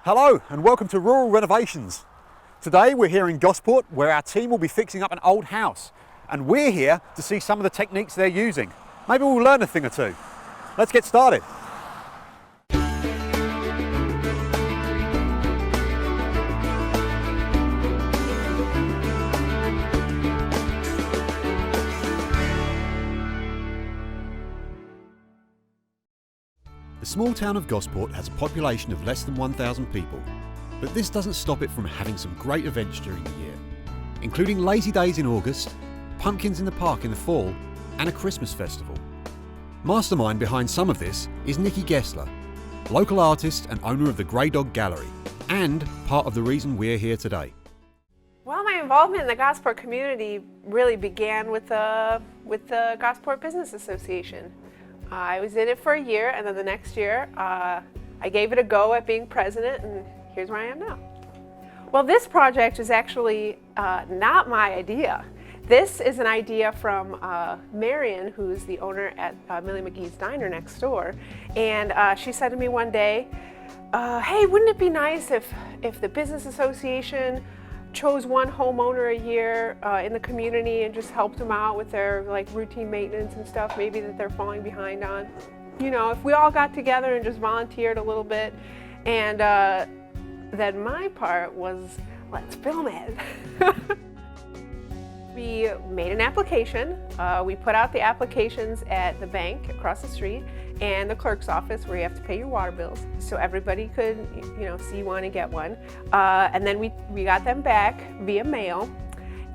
Hello and welcome to Rural Renovations. Today we're here in Gosport where our team will be fixing up an old house, and we're here to see some of the techniques they're using. Maybe we'll learn a thing or two. Let's get started. The small town of Gosport has a population of less than 1,000 people, but this doesn't stop it from having some great events during the year, including lazy days in August, pumpkins in the park in the fall, and a Christmas festival. Mastermind behind some of this is Nikki Gessler, local artist and owner of the Grey Dog Gallery, and part of the reason we're here today. Well, my involvement in the Gosport community really began with the Gosport Business Association. I was in it for a year, and then the next year I gave it a go at being president, and here's where I am now. Well, this project is actually not my idea. This is an idea from Marion, who's the owner at Millie McGee's Diner next door, and she said to me one day, hey, wouldn't it be nice if the Business Association chose one homeowner a year in the community and just helped them out with their routine maintenance and stuff maybe that they're falling behind on. You know, if we all got together and just volunteered a little bit, and then my part was, let's film it. We made an application. We put out the applications at the bank across the street and the clerk's office where you have to pay your water bills, so everybody could, see one and get one. And then we got them back via mail,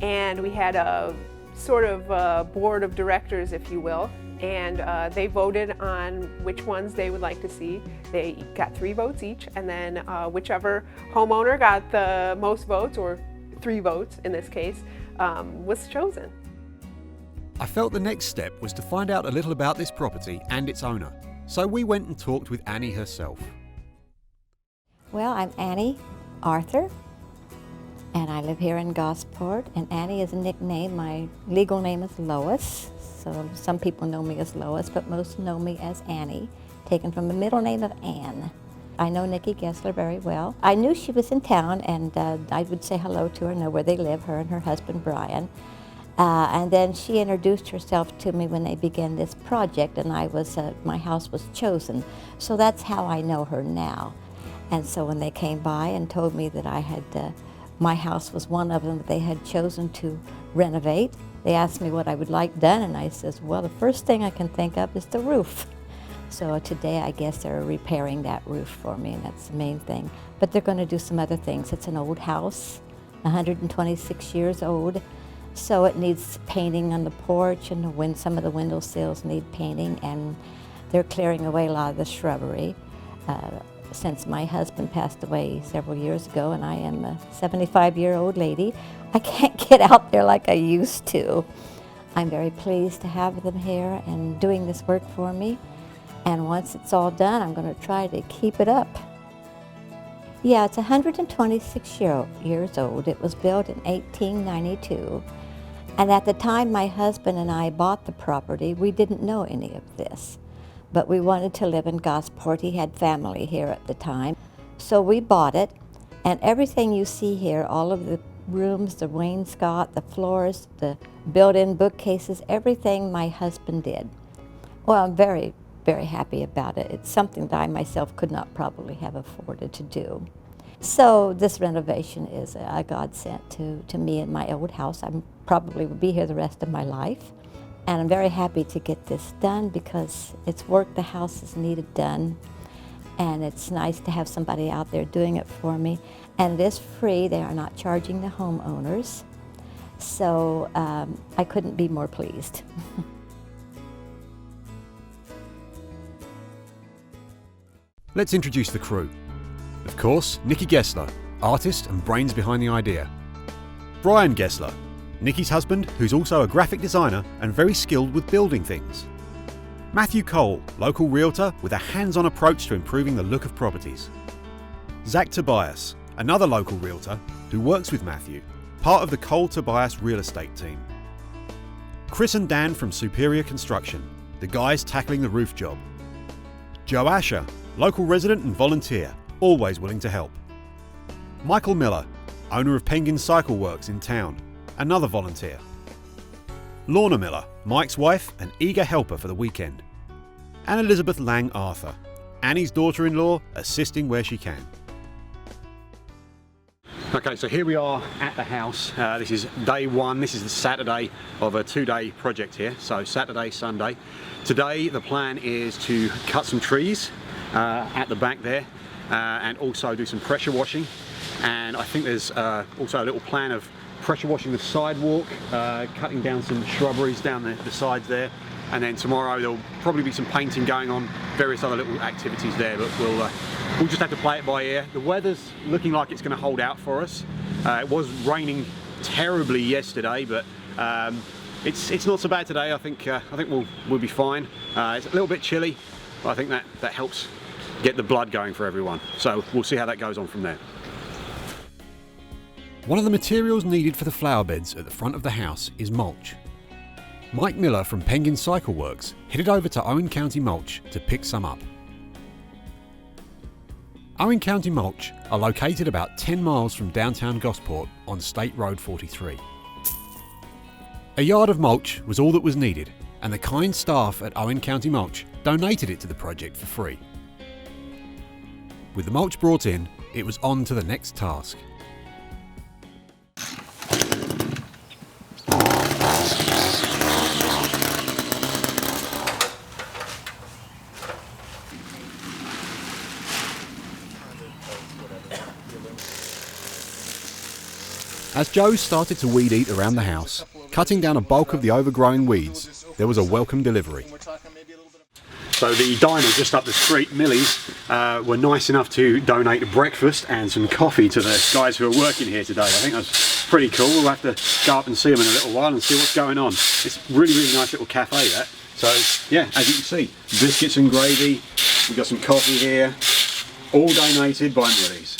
and we had a sort of board of directors, if you will, and they voted on which ones they would like to see. They got 3 votes each, and then whichever homeowner got the most votes, or 3 votes in this case, was chosen. I felt the next step was to find out a little about this property and its owner, so we went and talked with Annie herself. Well, I'm Annie Arthur, and I live here in Gosport, and Annie is a nickname. My legal name is Lois, so some people know me as Lois, but most know me as Annie, taken from the middle name of Anne. I know Nikki Gessler very well. I knew she was in town, and I would say hello to her, know where they live, her and her husband Brian. And then she introduced herself to me when they began this project, and my house was chosen. So that's how I know her now. And so when they came by and told me that my house was one of them that they had chosen to renovate, they asked me what I would like done, and I says, well, the first thing I can think of is the roof. So today I guess they're repairing that roof for me, and that's the main thing. But they're going to do some other things. It's an old house, 126 years old. So it needs painting on the porch, and some of the windowsills need painting, and they're clearing away a lot of the shrubbery. Since my husband passed away several years ago, and I am a 75-year-old lady, I can't get out there like I used to. I'm very pleased to have them here and doing this work for me. And once it's all done, I'm going to try to keep it up. Yeah, it's 126 years old. It was built in 1892. And at the time my husband and I bought the property, we didn't know any of this. But we wanted to live in Gosport. He had family here at the time. So we bought it, and everything you see here, all of the rooms, the wainscot, the floors, the built-in bookcases, everything my husband did. Well, I'm very, very happy about it. It's something that I myself could not probably have afforded to do. So this renovation is a godsend to me and my old house. I probably will be here the rest of my life. And I'm very happy to get this done because it's work the house has needed done. And it's nice to have somebody out there doing it for me. And it is free. They are not charging the homeowners. So I couldn't be more pleased. Let's introduce the crew. Of course, Nikki Gessler, artist and brains behind the idea. Brian Gessler, Nikki's husband, who's also a graphic designer and very skilled with building things. Matthew Cole, local realtor with a hands-on approach to improving the look of properties. Zach Tobias, another local realtor who works with Matthew, part of the Cole Tobias real estate team. Chris and Dan from Superior Construction, the guys tackling the roof job. Joe Asher, local resident and volunteer, always willing to help. Michael Miller, owner of Penguin Cycle Works in town, another volunteer. Lorna Miller, Mike's wife and eager helper for the weekend. And Elizabeth Lang Arthur, Annie's daughter-in-law, assisting where she can. Okay, so here we are at the house. This is day one. This is the Saturday of a 2-day project here. So Saturday, Sunday. Today the plan is to cut some trees at the back there and also do some pressure washing. And I think there's also a little plan of pressure washing the sidewalk, cutting down some shrubberies down the sides there. And then tomorrow there'll probably be some painting going on, various other little activities there, but we'll just have to play it by ear. The weather's looking like it's going to hold out for us. It was raining terribly yesterday, but it's not so bad today. I think we'll be fine. It's a little bit chilly, but I think that helps get the blood going for everyone. So we'll see how that goes on from there. One of the materials needed for the flower beds at the front of the house is mulch. Mike Miller from Penguin Cycle Works headed over to Owen County Mulch to pick some up. Owen County Mulch are located about 10 miles from downtown Gosport on State Road 43. A yard of mulch was all that was needed, and the kind staff at Owen County Mulch donated it to the project for free. With the mulch brought in, it was on to the next task. As Joe started to weed eat around the house, cutting down a bulk of the overgrown weeds, there was a welcome delivery. So the diner just up the street, Millie's, were nice enough to donate a breakfast and some coffee to the guys who are working here today. I think that's pretty cool. We'll have to go up and see them in a little while and see what's going on. It's a really nice little cafe, that. So yeah, as you can see, biscuits and gravy, we've got some coffee here, all donated by Millie's.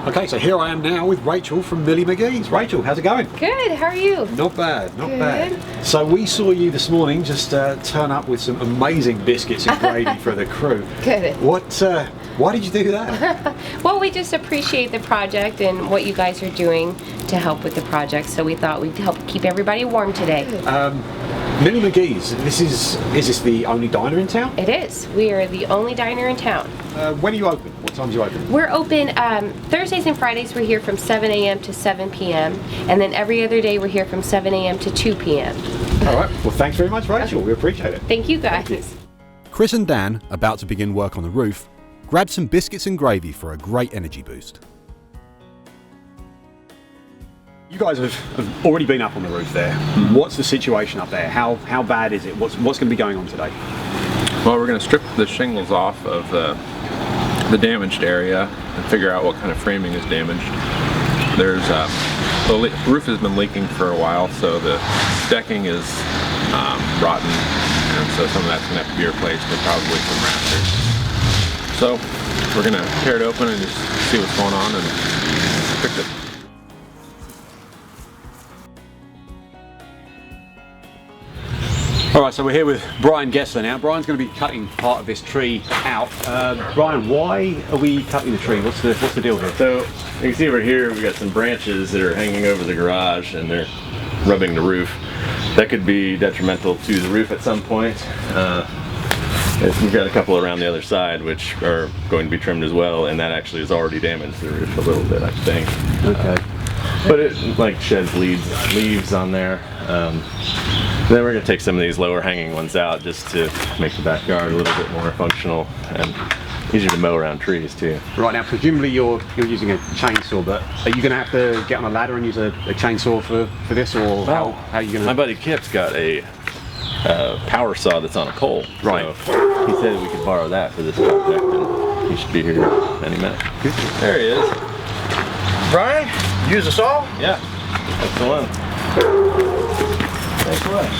Okay, so here I am now with Rachel from Millie McGee's. Rachel, how's it going? Good, how are you? Not bad, not bad. So we saw you this morning just turn up with some amazing biscuits and gravy for the crew. Good. Why did you do that? Well, we just appreciate the project and what you guys are doing to help with the project, so we thought we'd help keep everybody warm today. Millie McGee's, is this the only diner in town? It is. We are the only diner in town. When are you open? What time are you open? We're open Thursdays and Fridays. We're here from 7 a.m. to 7 p.m. and then every other day we're here from 7 a.m. to 2 p.m. All right. Well, thanks very much, Rachel. Okay. We appreciate it. Thank you, guys. Thank you. Chris and Dan, about to begin work on the roof, grabbed some biscuits and gravy for a great energy boost. You guys have already been up on the roof there. Mm-hmm. What's the situation up there? How bad is it? What's going to be going on today? Well, we're going to strip the shingles off of the damaged area and figure out what kind of framing is damaged. There's the roof has been leaking for a while, so the decking is rotten, and so some of that's going to have to be replaced with probably some rafters. So we're going to tear it open and just see what's going on and fix it. All right, so we're here with Brian Gessler now. Brian's going to be cutting part of this tree out. Brian, why are we cutting the tree? What's the deal here? So you can see over here we've got some branches that are hanging over the garage and they're rubbing the roof. That could be detrimental to the roof at some point. We've got a couple around the other side which are going to be trimmed as well, and that actually has already damaged the roof a little bit, I think. Okay. But it like sheds leaves on there. Then we're going to take some of these lower hanging ones out just to make the backyard a little bit more functional and easier to mow around trees too. Right, now presumably you're using a chainsaw, but are you going to have to get on a ladder and use a chainsaw for this, or how are you going to? My buddy Kip's got a power saw that's on a pole. Right. So he said we could borrow that for this project, and he should be here any minute. Good. There he is. Brian, use a saw? Yeah, that's the one. Thanks much.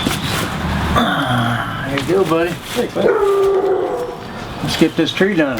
There you go, buddy. Thanks, man. Let's get this tree done.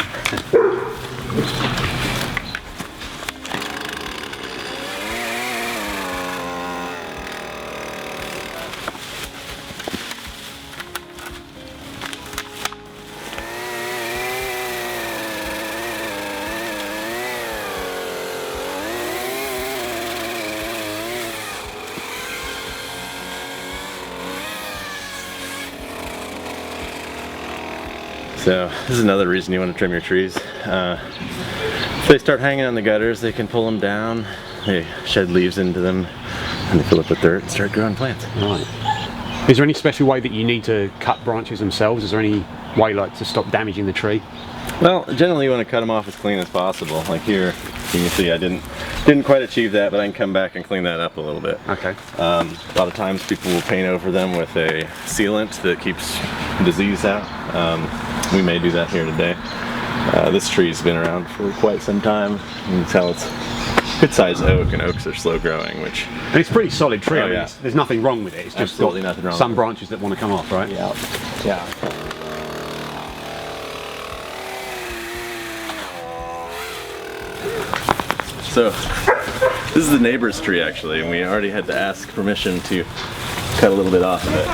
So this is another reason you want to trim your trees. If they start hanging on the gutters, they can pull them down, they shed leaves into them, and they fill up with dirt and start growing plants. Right. Is there any special way that you need to cut branches themselves? Is there any way like to stop damaging the tree? Well, generally you want to cut them off as clean as possible. Like here, you can see I didn't quite achieve that, but I can come back and clean that up a little bit. Okay. A lot of times people will paint over them with a sealant that keeps disease out. We may do that here today. This tree's been around for quite some time. You can tell it's good sized oak, and oaks are slow growing, which... And it's a pretty solid tree. Oh, I mean, yeah. There's nothing wrong with it. It's just Absolutely got nothing wrong some with it. branches that want to come off, right? Yeah. Yeah. So, this is the neighbor's tree actually, and we already had to ask permission to cut a little bit off of it.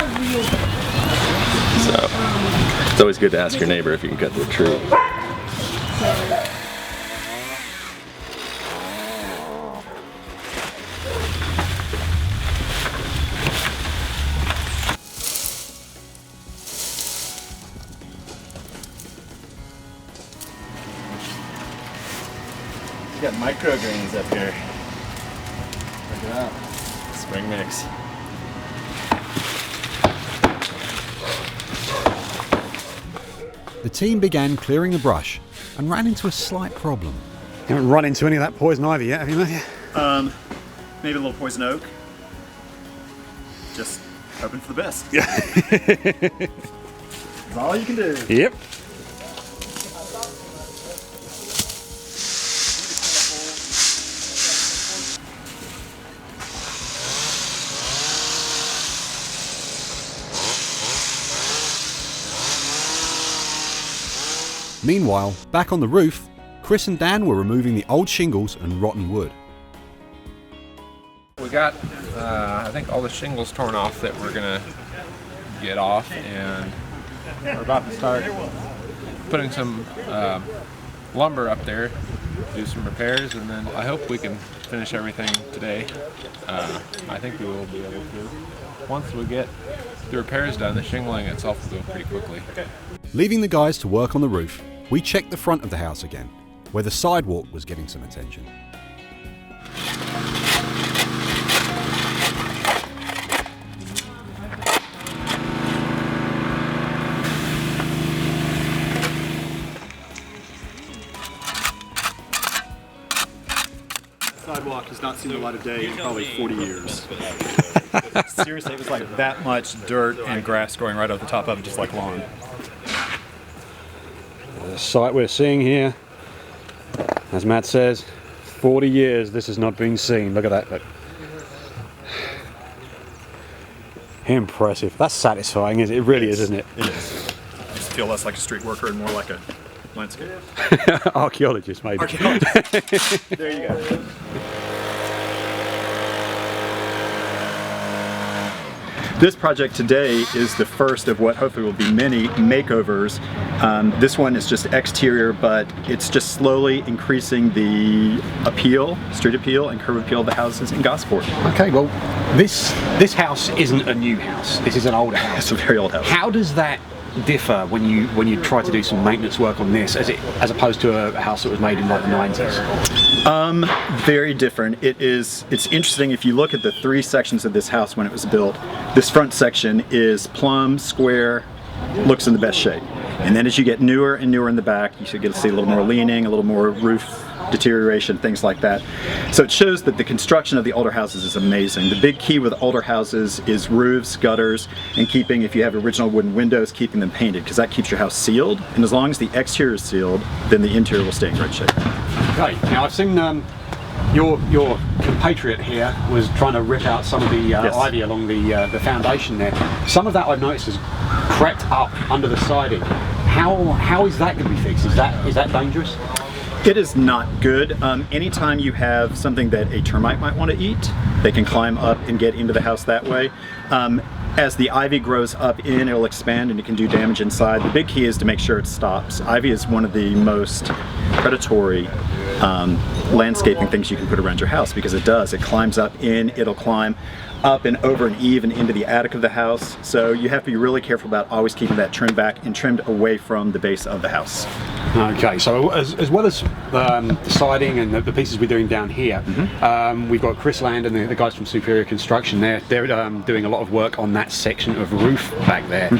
So, it's always good to ask your neighbor if you can cut their tree. We got microgreens up here. Check it out. Spring mix. The team began clearing the brush and ran into a slight problem. You haven't run into any of that poison ivy yet, have you, Matthew? Maybe a little poison oak. Just hoping for the best. Yeah. That's all you can do. Yep. Meanwhile, back on the roof, Chris and Dan were removing the old shingles and rotten wood. We got, I think, all the shingles torn off that we're gonna get off, and we're about to start putting some lumber up there, do some repairs, and then I hope we can finish everything today. I think we will be able to. Once we get the repairs done, the shingling itself will go pretty quickly. Leaving the guys to work on the roof, we checked the front of the house again, where the sidewalk was getting some attention. Sidewalk has not seen the light of day in probably 40 years. Seriously, it was like that much dirt and grass growing right over the top of it, just like lawn. The site we're seeing here, as Matt says, 40 years this has not been seen. Look at that. Look. Impressive. That's satisfying, isn't it? It really is, isn't it? It is. I just feel less like a street worker and more like a landscape Archaeologist, maybe. archaeologist. There you go. This project today is the first of what hopefully will be many makeovers. This one is just exterior, but it's just slowly increasing the appeal, street appeal and curb appeal of the houses in Gosport. Okay, well, this house isn't a new house. This is an older house. It's a very old house. How does that differ when you try to do some maintenance work on this, as opposed to a house that was made in like the 90s? Very different. It's interesting if you look at the three sections of this house when it was built. This front section is plumb, square, looks in the best shape. And then as you get newer and newer in the back, you should get to see a little more leaning, a little more roof deterioration, things like that. So it shows that the construction of the older houses is amazing. The big key with older houses is roofs, gutters, and keeping, if you have original wooden windows, keeping them painted, because that keeps your house sealed. And as long as the exterior is sealed, then the interior will stay in great shape. Okay, now I've seen your compatriot here was trying to rip out some of the ivy along the foundation there. Some of that I've noticed has crept up under the siding. How is that going to be fixed? Is that dangerous? It is not good. Anytime you have something that a termite might want to eat, they can climb up and get into the house that way. As the ivy grows up in, it'll expand and it can do damage inside. The big key is to make sure it stops. Ivy is one of the most predatory landscaping things you can put around your house, because it does. It climbs up in, it'll climb up and over and even into the attic of the house. So you have to be really careful about always keeping that trimmed back and trimmed away from the base of the house. Okay, so as well as the siding and the pieces we're doing down here, we've got Chris Land and the guys from Superior Construction there. They're doing a lot of work on that section of roof back there.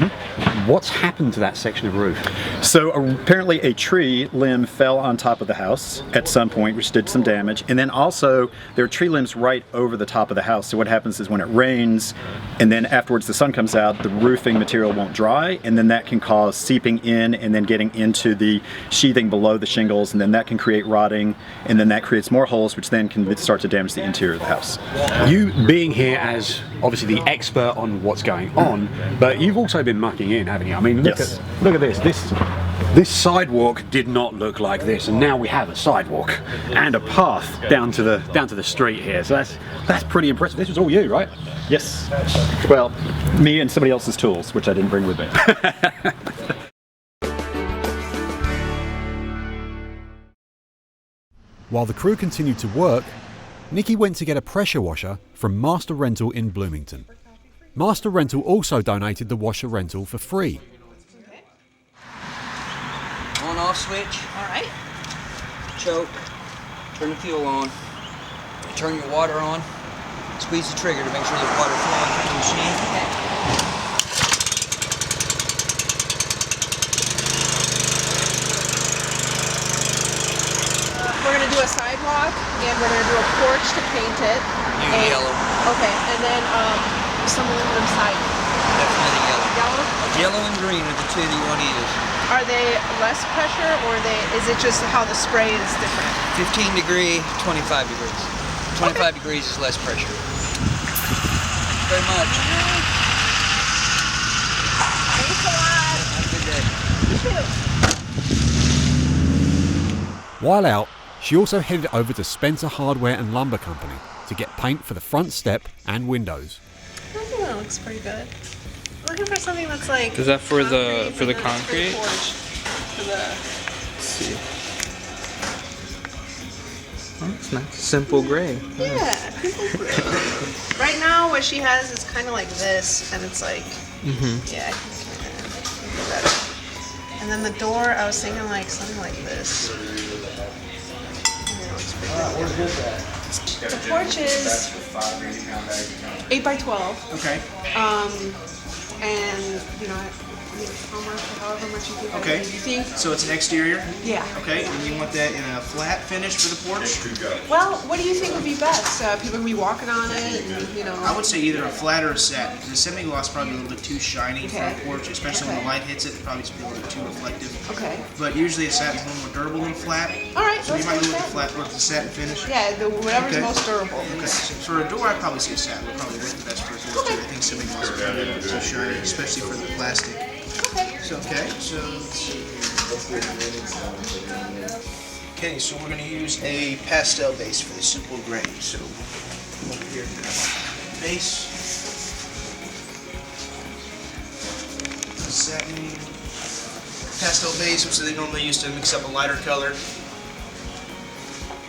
What's happened to that section of roof? So apparently a tree limb fell on top of the house at some point, which did some damage. And then also there are tree limbs right over the top of the house. So what happens is when it rains and then afterwards the sun comes out, the roofing material won't dry, and then that can cause seeping in and then getting into the sheathing below the shingles, and then that can create rotting, and then that creates more holes, which then can start to damage the interior of the house. You being here as obviously the expert on what's going on, but you've also been mucking in, haven't you? I mean, look at this. This sidewalk did not look like this, and now we have a sidewalk and a path down to the street here. So that's pretty impressive. This was all you, right? Yes. Well, me and somebody else's tools, which I didn't bring with me. While the crew continued to work, Nikki went to get a pressure washer from Master Rental in Bloomington. Master Rental also donated the washer rental for free. On off switch. All right. Choke. Turn the fuel on. Turn your water on. Squeeze the trigger to make sure there's water flowing through the machine. We're gonna do a sidewalk and we're gonna do a porch to paint it. Yellow. Okay, and then some aluminum siding. Definitely yellow. Yellow? Yellow and green are the two that you want to use. Are they less pressure, or is it just how the spray is different? 15 degree, 25 degrees. 25 degrees is less pressure. Very much. Thanks a lot. Have a good day. You too. While out, she also headed over to Spencer Hardware and Lumber Company to get paint for the front step and windows. I think that looks pretty good. I'm looking for something that's like. Is that for the concrete, concrete? For the Let's see. Oh, it's nice. Simple gray. yeah, people right now what she has is kind of like this, and it's like, yeah, I think kind of better. And then the door, I was thinking like something like this. Yeah, looks pretty good. The porch is 8 by 12. Okay. And you know, how much, however much you think. Okay. You think? So it's an exterior? Yeah. Okay, and you want that in a flat finish for the porch? Well, what do you think would be best? People can be walking on it, and, you know. I would say either a flat or a satin. The semi-gloss is probably a little bit too shiny for Okay. a porch, especially when the light hits it. It'd probably just be a little bit too reflective. Okay. But usually a satin's a little more durable than flat. All right. So you let's might go go with the satin. flat with the satin finish. Yeah, whatever's Okay. most durable. Okay. So for a door, I'd probably say satin would probably work the best for a door. Okay. I think semi-gloss is probably not too shiny, especially for the plastic. Okay. So let's see. Okay, so we're going to use a pastel base for the simple gray. So over here, base, satin, pastel base, which they normally use to mix up a lighter color.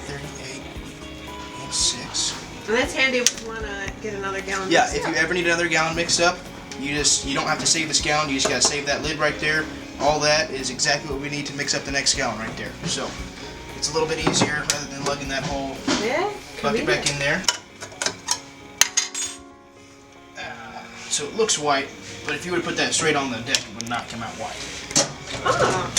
38.6. And that's handy if you want to get another gallon. Yeah, mixed if up. you ever need another gallon mixed up, you don't have to save this gallon. You just gotta save that lid right there. All that is exactly what we need to mix up the next gallon right there. So it's a little bit easier rather than lugging that whole Yeah. bucket back in there. So it looks white, but if you were to put that straight on the deck, it would not come out white. Oh.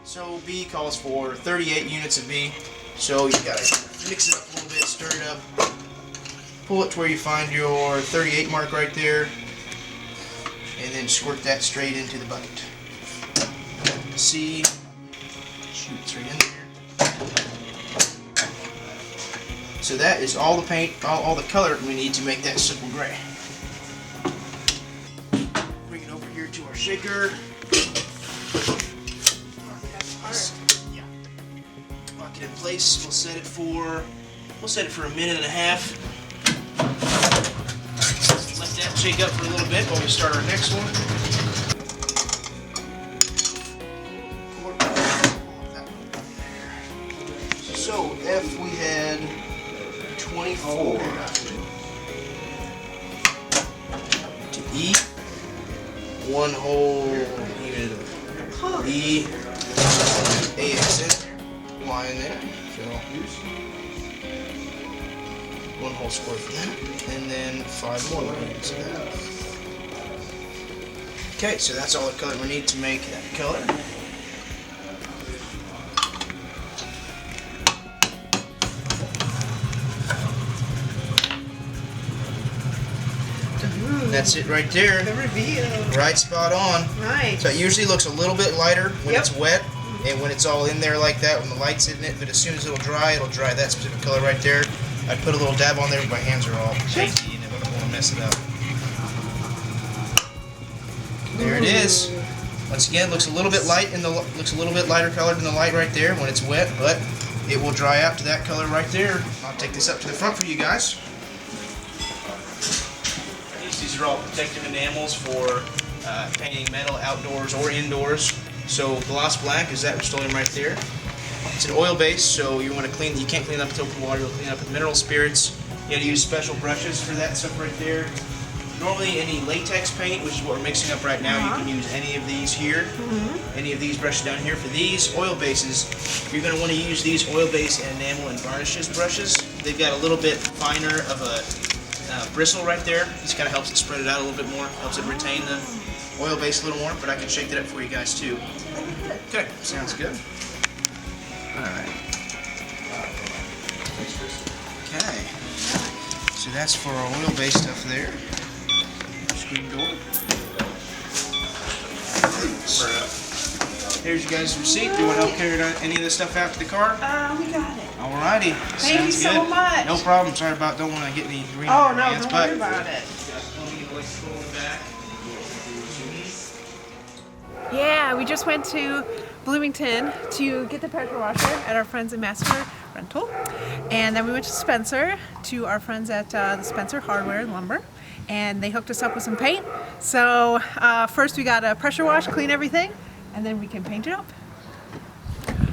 So B calls for 38 units of V. So you gotta mix it up a little bit, stir it up. Pull it to where you find your 38 mark right there, and then squirt that straight into the bucket. C, shoot, it's right in there. So that is all the paint, all the color we need to make that simple gray. Bring it over here to our shaker. Yeah. Lock it in place. We'll set it for a minute and a half. Let that shake up for a little bit while we start our next one. So if we had 24 to E, one whole unit of E, A accent, Y in there. So one whole square for that, and then 5 more units of that. Okay, so that's all the color we need to make that color. That's it right there. The reveal. Right spot on. Nice. So it usually looks a little bit lighter when it's wet and when it's all in there like that, when the light's hitting it, but as soon as it'll dry that specific color right there. I put a little dab on there, but my hands are all dainty and I don't want to mess it up. There it is. Once again, looks a little bit light looks a little bit lighter colored than the light right there when it's wet, but it will dry out to that color right there. I'll take this up to the front for you guys. These are all protective enamels for painting metal outdoors or indoors. So gloss black is that Rust-Oleum right there. It's an oil base, so you want to clean. You can't clean it up with open water. You'll clean it up with mineral spirits. You got to use special brushes for that stuff right there. Normally, any latex paint, which is what we're mixing up right now, you can use any of these here. Any of these brushes down here. For these oil bases, you're going to want to use these oil base and enamel and varnishes brushes. They've got a little bit finer of a bristle right there. This kind of helps it spread it out a little bit more, helps it retain the oil base a little more, but I can shake that up for you guys too. Okay, sounds good. Alright. Okay. So that's for our oil base stuff there. Screen door. Here's you guys' receipt. Do you want to help carry any of this stuff out to the car? We got it. Alrighty. Thank you so much. No problem. Sorry about, don't want to get any green Oh, on no, your hands, don't but worry about it. Yeah, we just went to Bloomington to get the pressure washer at our friends at Master Rental. And then we went to Spencer to our friends at the Spencer Hardware and Lumber. And they hooked us up with some paint. So first we got a pressure wash, clean everything, and then we can paint it up.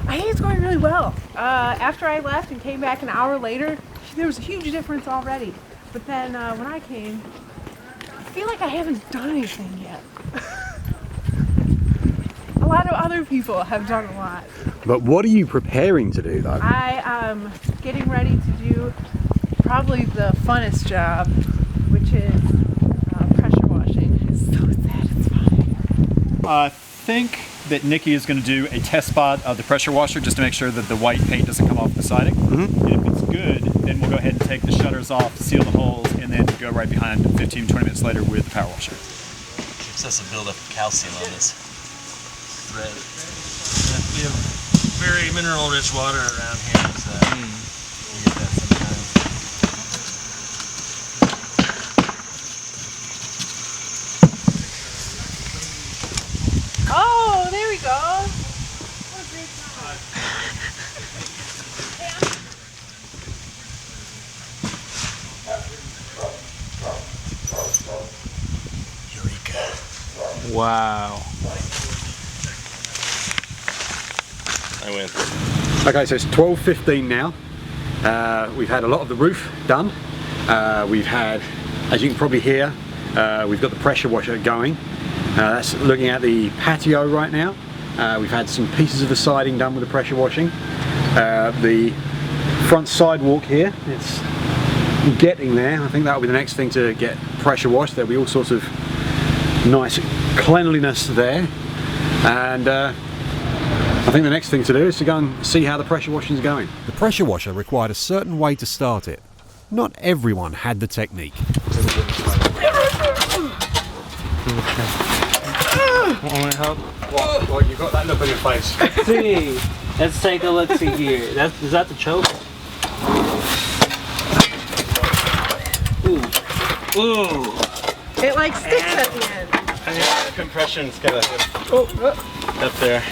I think it's going really well. After I left and came back an hour later, there was a huge difference already. But then when I came, I feel like I haven't done anything yet. A lot of other people have done a lot. But what are you preparing to do though? I am getting ready to do probably the funnest job, which is pressure washing. It's so satisfying. I think that Nikki is going to do a test spot of the pressure washer just to make sure that the white paint doesn't come off the siding. And if it's good, then we'll go ahead and take the shutters off, seal the holes, and then go right behind 15-20 minutes later with the power washer. Gives us a buildup of calcium on this thread. We have very mineral-rich water around here, so we get that sometimes. Oh, there we go. What a great job. Eureka. Wow. I win. Okay, so it's 12:15 now. We've had a lot of the roof done. We've had, as you can probably hear, we've got the pressure washer going. That's looking at the patio right now. We've had some pieces of the siding done with the pressure washing. The front sidewalk here, it's getting there. I think that'll be the next thing to get pressure washed. There'll be all sorts of nice cleanliness there. And I think the next thing to do is to go and see how the pressure washing is going. The pressure washer required a certain way to start it. Not everyone had the technique. Want to help? Well, you've got that look on your face. See, let's take a look. See here. Is that the choke? Ooh, ooh. It like sticks at the end. Compression's kind of up there.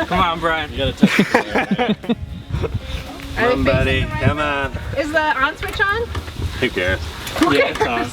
Come on, Brian. You gotta touch it. Come on, buddy. Come on. Is the on switch on? Who cares? Yeah, it's on.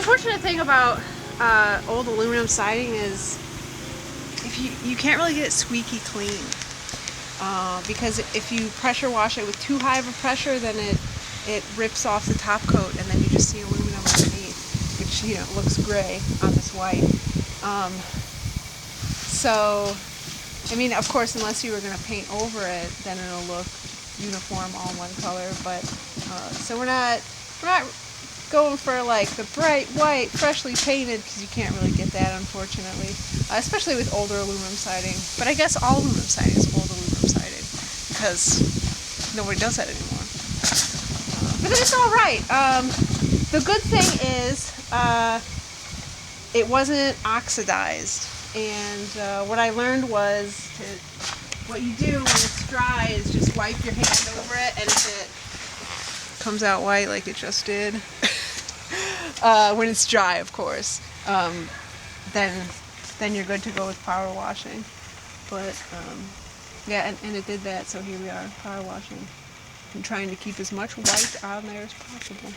unfortunate thing about old aluminum siding is if you can't really get it squeaky clean. Because if you pressure wash it with too high of a pressure, then it rips off the top coat, and then you just see aluminum underneath, which, you know, looks gray on this white. So, I mean, of course, unless you were going to paint over it, then it'll look uniform, all one color. But so we're not going for like the bright white, freshly painted, because you can't really get that, unfortunately, especially with older aluminum siding. But I guess all aluminum siding is old aluminum siding, because nobody does that anymore. But it's all right. The good thing is it wasn't oxidized, and what I learned was what you do when it's dry is just wipe your hand over it, and if it comes out white like it just did, when it's dry, of course, then you're good to go with power washing. But yeah, and it did that, so here we are, power washing. I'm trying to keep as much white on there as possible.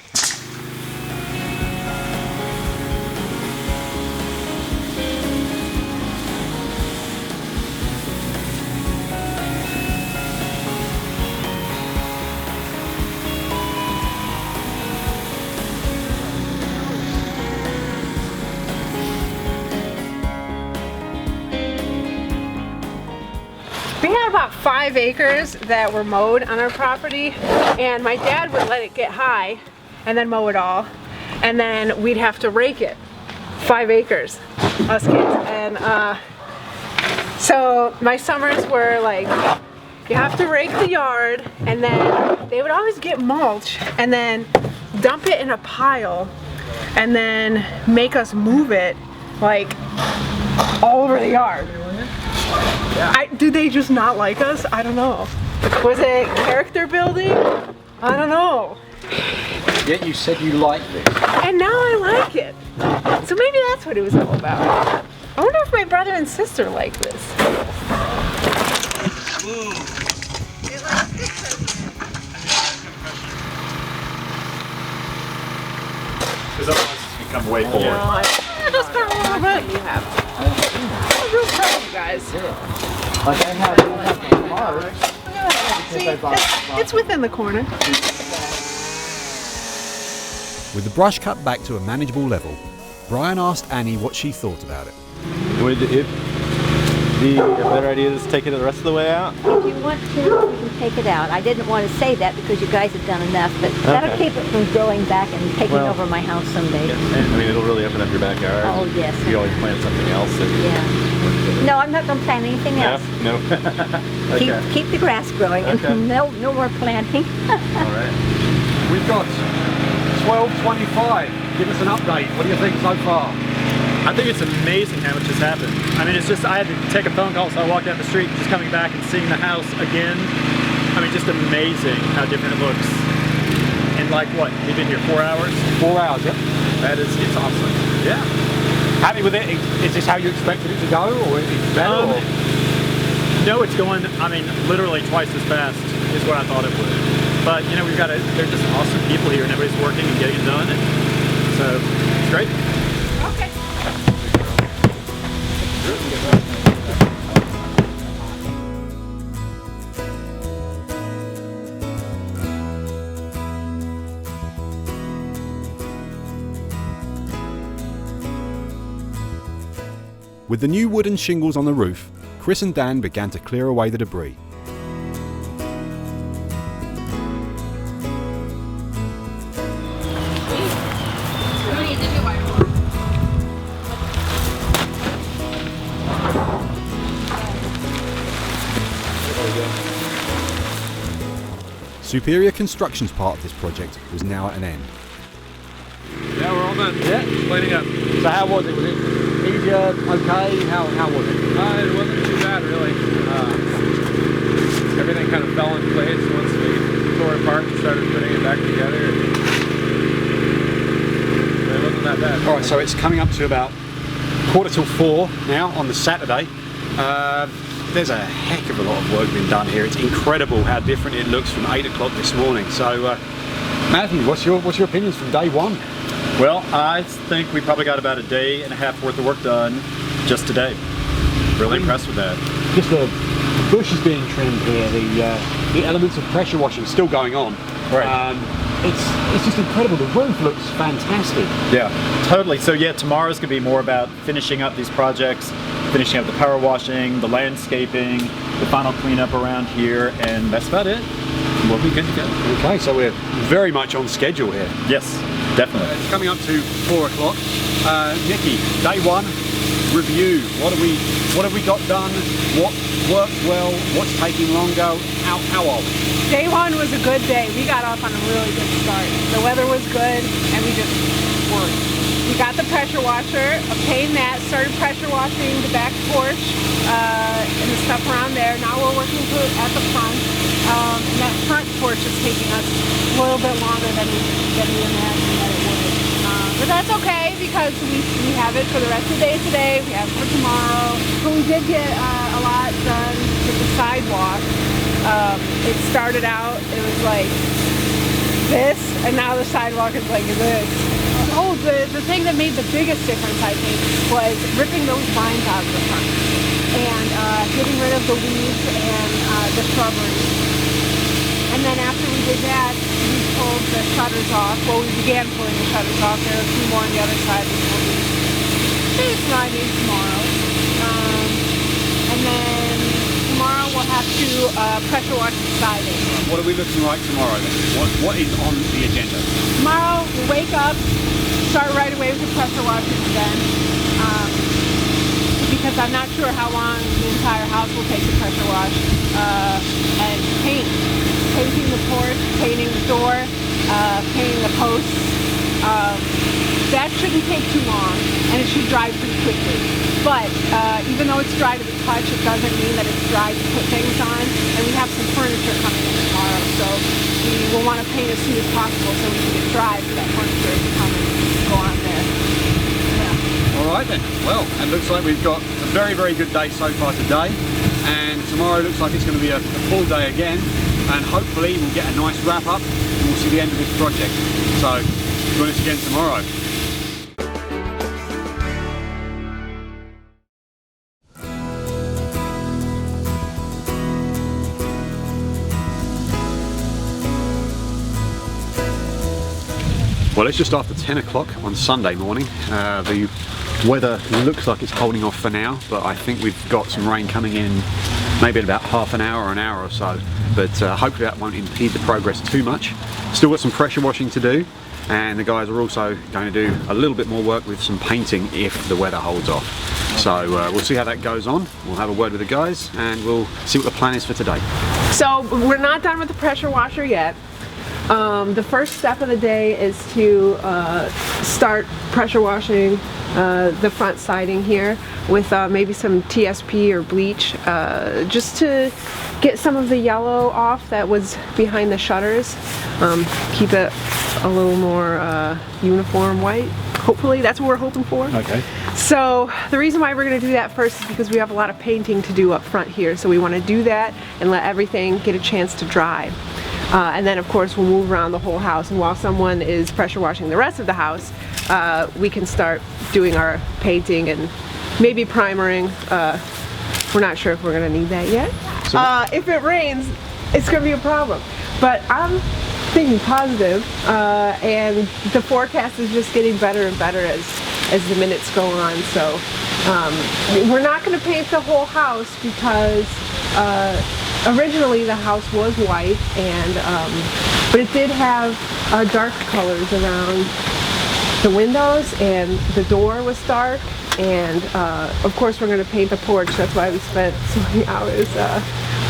We had about 5 acres that were mowed on our property, and my dad would let it get high and then mow it all, and then we'd have to rake it. 5 acres, us kids. And so my summers were like, you have to rake the yard, and then they would always get mulch and then dump it in a pile and then make us move it like all over the yard. Do they just not like us? I don't know. Was it character building? I don't know. Yet you said you liked this. And now I like it. So maybe that's what it was all about. I wonder if my brother and sister like this. Ooh. Because otherwise it's become way forward. Yeah, just got a little bit. You have. I'm real proud of you guys. Like I have cars. See, it's within the corner. With the brush cut back to a manageable level, Brian asked Annie what she thought about it. Would it be a better idea to just take it the rest of the way out? If you want to, you can take it out. I didn't want to say that because you guys have done enough, but that'll keep it from growing back and taking over my house someday. Yeah. I mean, it'll really open up your backyard. Oh, yes. You always plant something else. Yeah. No, I'm not going to plant anything else. No? Okay. Keep the grass growing and no more planting. All right. We've got 12:25. Give us an update. What do you think so far? I think it's amazing how much has happened. I mean, it's just, I had to take a phone call, so I walked down the street, just coming back and seeing the house again. I mean, just amazing how different it looks. And like what, you've been here 4 hours? 4 hours, yep. It's awesome. Yeah. Happy with it? Is this how you expected it to go, or is it better? No, it's going, I mean, literally twice as fast is what I thought it would. But, you know, they're just awesome people here, and everybody's working and getting it done, and so it's great. Okay. With the new wooden shingles on the roof, Chris and Dan began to clear away the debris. Superior Construction's part of this project was now at an end. Yeah, we're all done. Yeah, cleaning up. So how was it? Was it easier? Okay? How was it? It wasn't too bad, really. Everything kind of fell in place once we tore it apart and started putting it back together. It wasn't that bad. Alright, so it's coming up to about 3:45 now on the Saturday. There's a heck of a lot of work being done here. It's incredible how different it looks from 8 o'clock this morning. So, Matthew, what's your opinions from day one? Well, I think we probably got about a day and a half worth of work done just today. Really impressed with that. Just the bush is being trimmed here. The elements of pressure washing still going on. Right. It's just incredible. The roof looks fantastic. Yeah, totally. So yeah, tomorrow's gonna be more about finishing up these projects, finishing up the power washing, the landscaping, the final cleanup around here, and that's about it. We'll be good to go. Okay, so we're very much on schedule here. Yes, definitely. It's coming up to 4 o'clock. Nikki, day one, review. What have we got done? What worked well? What's taking longer? How are we? Day one was a good day. We got off on a really good start. The weather was good, and we just worked. We got the pressure washer, obtained that, started pressure washing the back porch and the stuff around there. Now we're working at the front. And that front porch is taking us a little bit longer than we imagined that it would. But that's okay because we have it for the rest of the day today. We have it for tomorrow. But we did get a lot done with the sidewalk. It started out, it was like this, and now the sidewalk is like this. Oh, the thing that made the biggest difference, I think, was ripping those vines out of the front and getting rid of the weeds and the shrubbery. And then after we did that, we pulled the shutters off. Well, we began pulling the shutters off. There are a few more on the other side. It's not need tomorrow. And then tomorrow we'll have to pressure wash the siding. What are we looking like tomorrow then? What is on the agenda? Tomorrow we'll wake up, start right away with the pressure washing again. Because I'm not sure how long the entire house will take to pressure wash. And painting the porch, painting the door, painting the posts. That shouldn't take too long, and it should dry pretty quickly. But even though it's dry to the touch, it doesn't mean that it's dry to put things on. And we have some furniture coming in tomorrow, so we will want to paint as soon as possible so we can get dry for that furniture to come and go on there. Yeah. All right then. Well, it looks like we've got a very, very good day so far today, and tomorrow looks like it's going to be a full day again, and hopefully we'll get a nice wrap up and we'll see the end of this project. So join us again tomorrow. Well, it's just after 10 o'clock on Sunday morning. The weather looks like it's holding off for now, but I think we've got some rain coming in maybe in about half an hour or an hour or so. But hopefully that won't impede the progress too much. Still got some pressure washing to do, and the guys are also going to do a little bit more work with some painting if the weather holds off. So we'll see how that goes on. We'll have a word with the guys and we'll see what the plan is for today. So we're not done with the pressure washer yet. The first step of the day is to start pressure washing the front siding here with maybe some TSP or bleach, just to get some of the yellow off that was behind the shutters, keep it a little more uniform white. Hopefully that's what we're hoping for. Okay. So the reason why we're going to do that first is because we have a lot of painting to do up front here, so we want to do that and let everything get a chance to dry. And then of course we'll move around the whole house, and while someone is pressure washing the rest of the house, we can start doing our painting and maybe primering. We're not sure if we're going to need that yet. If it rains, it's going to be a problem. But I'm thinking positive, and the forecast is just getting better and better as the minutes go on. So we're not going to paint the whole house because originally the house was white, and but it did have dark colors around the windows, and the door was dark, and of course we're going to paint the porch. That's why we spent so many hours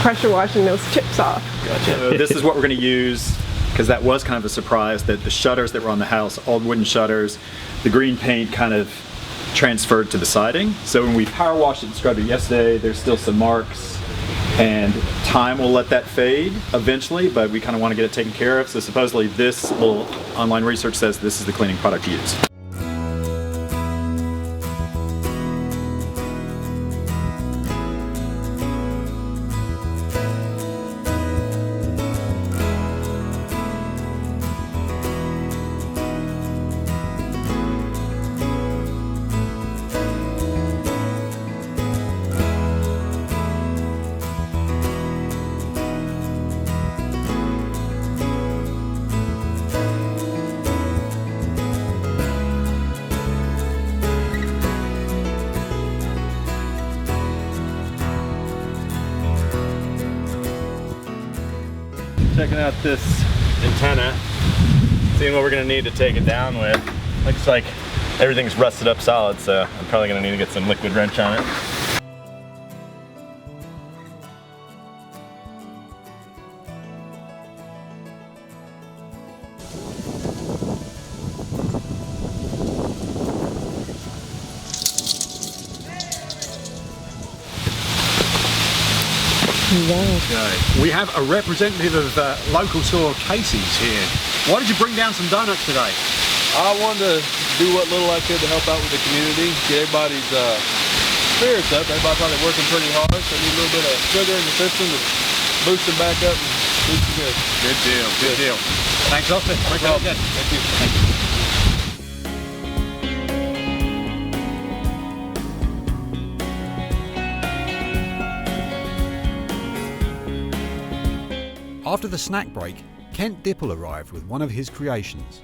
pressure washing those chips off. Gotcha. So this is what we're going to use, because that was kind of a surprise that the shutters that were on the house, all wooden shutters, the green paint kind of transferred to the siding. So when we power washed it and scrubbed it yesterday, there's still some marks, and time will let that fade eventually, but we kind of want to get it taken care of. So supposedly this little online research says this is the cleaning product to use. checking out this antenna, seeing what we're gonna need to take it down with. Looks like everything's rusted up solid, so I'm probably gonna need to get some liquid wrench on it. We have a representative of local store Casey's here. Why did you bring down some donuts today? I wanted to do what little I could to help out with the community, get everybody's spirits up. Everybody's probably working pretty hard, so I need a little bit of sugar in the system to boost them back up and boost them good. Good deal, good deal. Thanks, Austin. No problem. Thank you. Thank you. After the snack break, Kent Dipple arrived with one of his creations.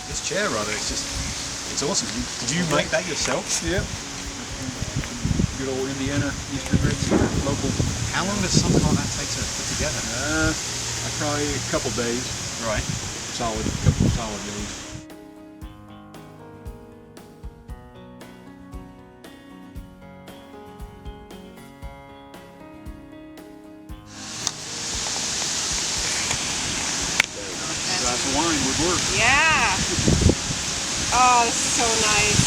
This chair rudder, it's awesome. Did you make that yourself? Yep. Good old Indiana Eastern Grits, local. How long does something like that take to put together? Probably a couple days. Right. Couple solid days. Wine would work. Yeah. Oh, this is so nice.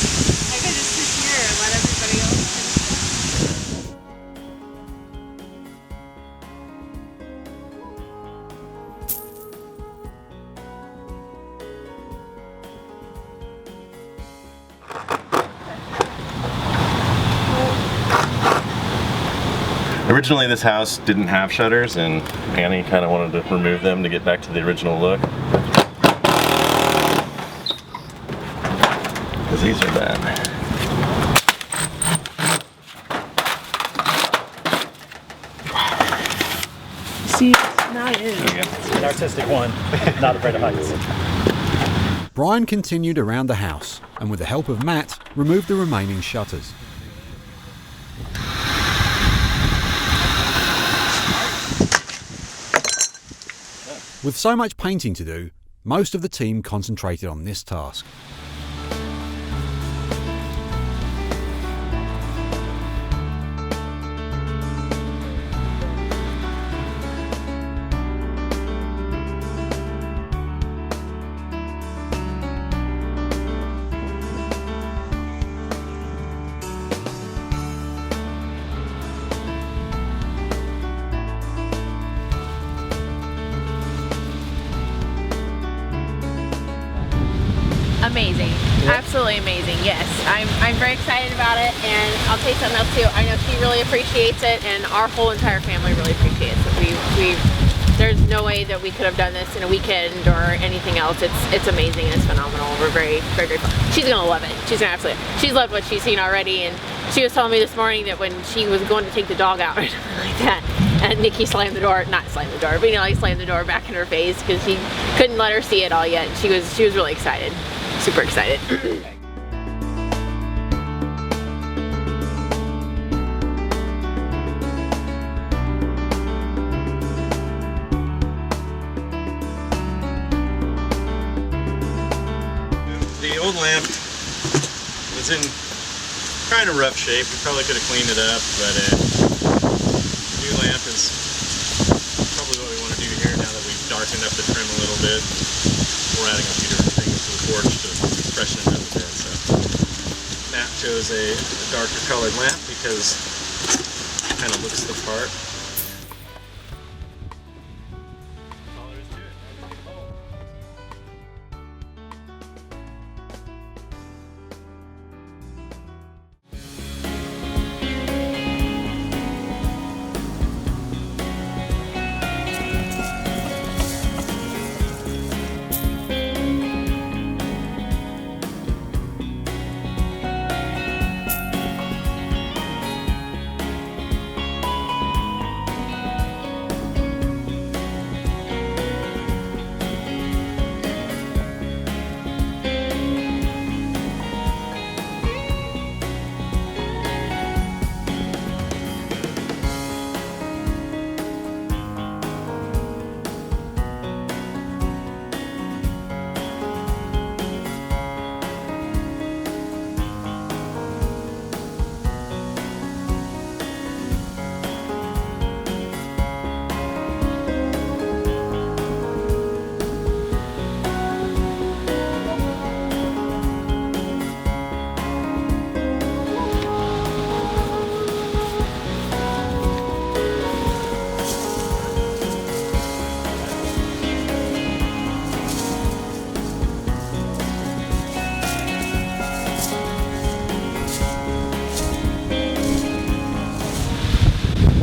I could just sit here and let everybody else Originally this house didn't have shutters, and Annie kind of wanted to remove them to get back to the original look. Because these are bad. See, now it is. It's an artistic one, not afraid of heights. Brian continued around the house and with the help of Matt, removed the remaining shutters. With so much painting to do, most of the team concentrated on this task. Amazing. Absolutely amazing. Yes. I'm very excited about it, and I'll tell you something else too. I know she really appreciates it, and our whole entire family really appreciates it. There's no way that we could have done this in a weekend or anything else. It's amazing and it's phenomenal. We're very, very grateful. She's gonna love it. She's gonna absolutely. She's loved what she's seen already, and she was telling me this morning that when she was going to take the dog out or something like that, and Nikki slammed the door, not slammed the door, but like slammed the door back in her face because he couldn't let her see it all yet. She was really excited. Super excited. The old lamp was in kind of rough shape. We probably could have cleaned it up, but the new lamp is probably what we want to do here now that we've darkened up the trim a little bit. We're adding a few different things to the porch to freshen it up a bit. So Matt chose a darker colored lamp because it kind of looks the part.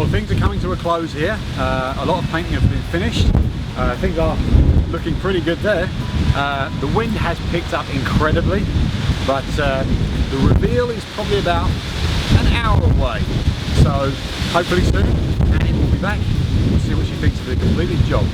Well, things are coming to a close here. A lot of painting has been finished. Things are looking pretty good there. The wind has picked up incredibly, but the reveal is probably about an hour away. So hopefully soon, Annie will be back. We'll see what she thinks of the completed job.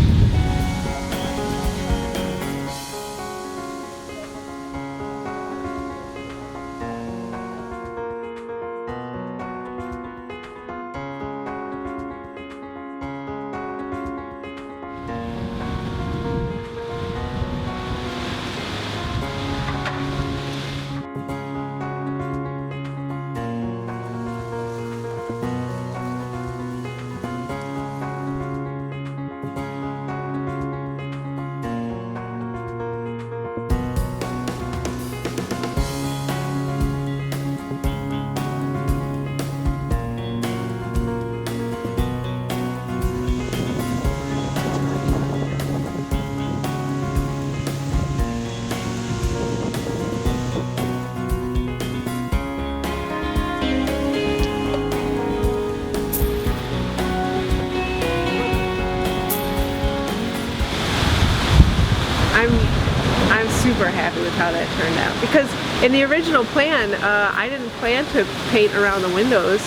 I'm super happy with how that turned out, because in the original plan I didn't plan to paint around the windows,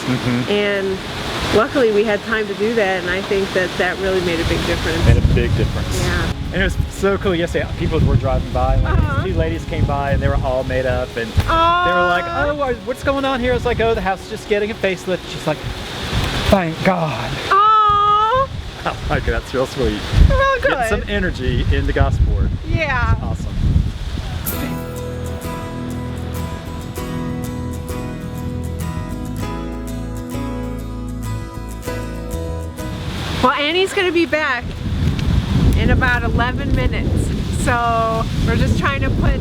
and luckily we had time to do that, and I think that that really made a big difference. Made a big difference. Yeah. And it was so cool yesterday. People were driving by, and two ladies came by, and they were all made up, and they were like, "Oh, what's going on here?" I was like, "Oh, the house is just getting a facelift." She's like, "Thank God." Oh. I'm like, that's real sweet. Well, good. Getting some energy in the Gosport. Yeah. That's awesome. Well, Annie's going to be back in about 11 minutes. So we're just trying to put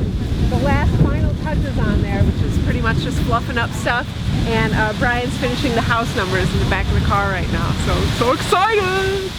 the last final touches on there, which is pretty much just fluffing up stuff. And Brian's finishing the house numbers in the back of the car right now. So excited!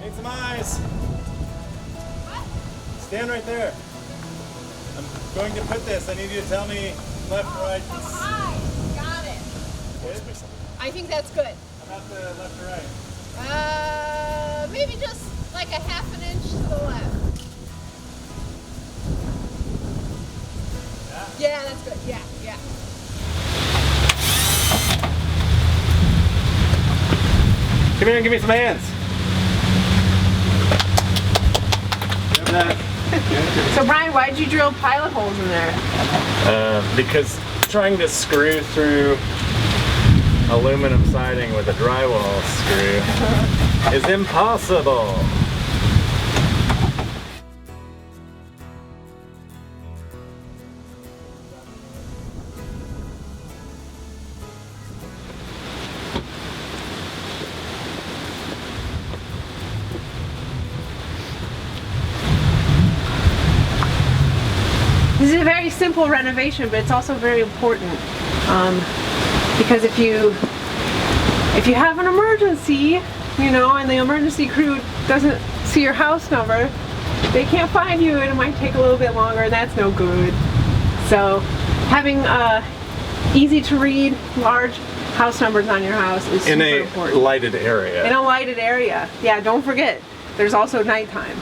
Need some eyes. What? Stand right there. I'm going to put this. I need you to tell me left, right. Hi. Got it. Good? I think that's good. How about the left or right? Maybe just like a ½ an inch to the left. Yeah, that's good. Yeah. Come here and give me some hands. So Brian, why'd you drill pilot holes in there? Because trying to screw through aluminum siding with a drywall screw is impossible. This is a very simple renovation, but it's also very important because if you have an emergency, you know, and the emergency crew doesn't see your house number, they can't find you, and it might take a little bit longer, and that's no good. So having easy to read, large house numbers on your house is super important. In a lighted area. In a lighted area. Yeah, don't forget, there's also nighttime.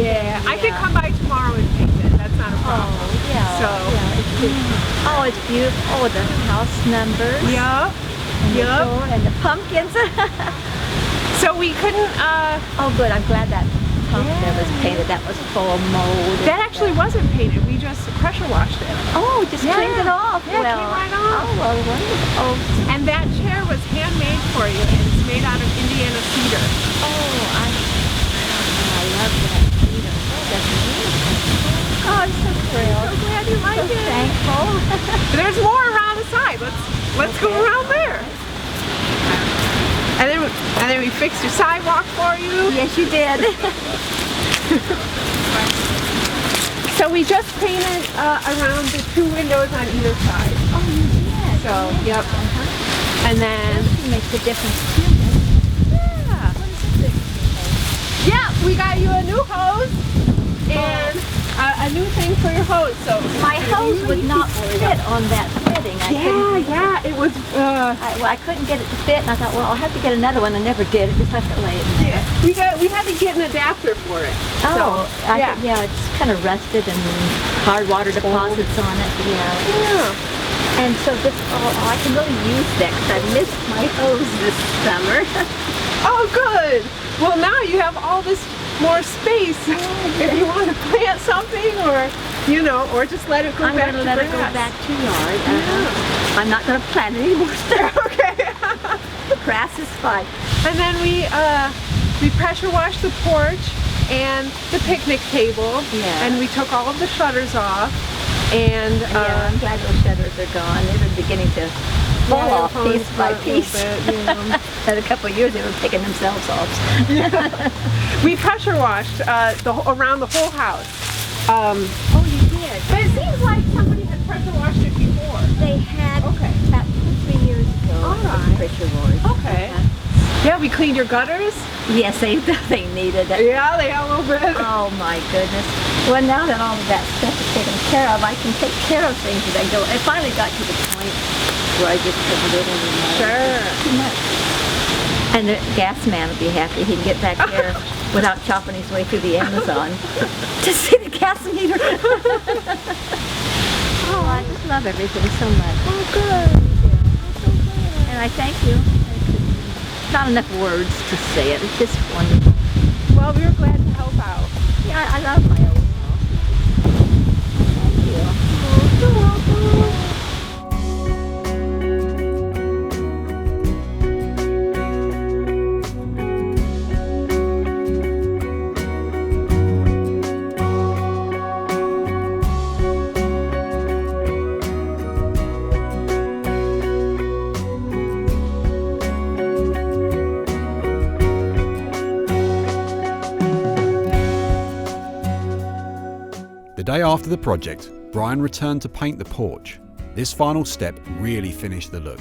Yeah, I could come by tomorrow and paint it. That's not a problem. Oh, yeah. So. Yeah, it's beautiful. Oh, it's beautiful. Oh, the house numbers. Yep. And the door and the pumpkins. So we couldn't. Oh, good. I'm glad that pumpkin was painted. That was full of mold. That actually wasn't painted. We just pressure washed it. Oh, just cleaned it off. Yeah, well, it came right off. Oh, well, wonderful. Oh, And that chair was handmade for you, and it's made out of Indiana cedar. I love that cedar. Oh, that's beautiful. Oh, I'm so thrilled. So glad you like So it. thankful. There's more around the side. Let's go around there. And then we fixed your sidewalk for you. Yes, you did. So we just painted around the 2 windows on either side. Oh, you did. So, yep. And then, That makes a difference too. yeah. Yeah, we got you a new hose and a new thing for your hose. So My hose would not fit on that fitting. Yeah, it was. I couldn't get it to fit, and I thought, well, I'll have to get another one. I never did. I just have to lay it in there. We had to get an adapter for it. Oh, so, yeah, it's kind of rusted and hard water deposits on it. Yeah. And so this, I can really use that because I missed my hose this summer. Oh, good. Well, now you have all this more space if you want to plant something, or or just let it go I'm back going to to let it go grass. back to yard. I'm not going to plant any more stuff. Okay. Grass is fine. And then we pressure washed the porch and the picnic table. Yeah. And we took all of the shutters off. And Yeah, I'm glad those shutters are gone. They were beginning to fall off piece by piece. In a couple of years, they were picking themselves off. We pressure washed around the whole house. Oh, you did? But it seems like somebody had pressure washed it before. They had about 2-3 years ago. All right. Pressure washed. Okay. Yeah, we cleaned your gutters. Yes, they needed it. Yeah, they had a little bit. Oh my goodness. Well, now that all of that stuff is taken care of, I can take care of things as I go. It finally got to the point where I just couldn't do it anymore. Sure. Too much. And the gas man will be happy he can get back there without chopping his way through the Amazon to see the gas meter. Oh, I just love everything so much. Oh, good. And I thank you. Not enough words to say it. It's just wonderful. Well, we were glad to help out. Yeah, I love my old house. Thank you. You're welcome. The day after the project, Brian returned to paint the porch. This final step really finished the look.